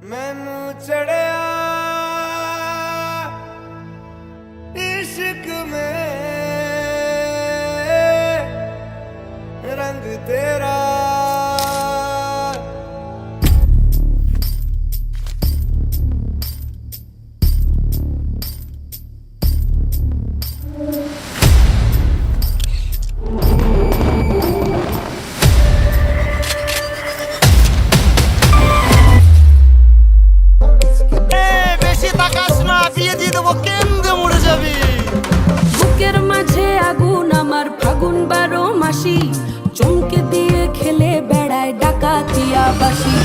मैनू चढ़िया इश्क में रंग तेरा বুকের মাঝে আগুন আমার ফাগুন 12 মাসি চমকে দিয়ে খেলে বেড়ায় ডাকাতিয়া বাসি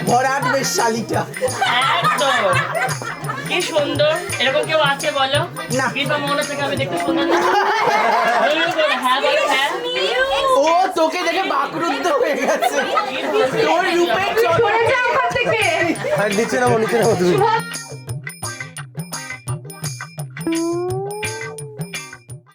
ভরাট বেশ শালিটা একদম কি সুন্দর। এরকম কেউ আছে বলো না। কিংবা মনে থেকে আমি দেখতে সুন্দর না? হ্যাঁ বলো হ্যাঁ। ও তোকে দেখে বাকরুদ্ধ হয়ে গেছে তোর রূপে সরে যাও ওখান থেকে। নিচে নামো তুমি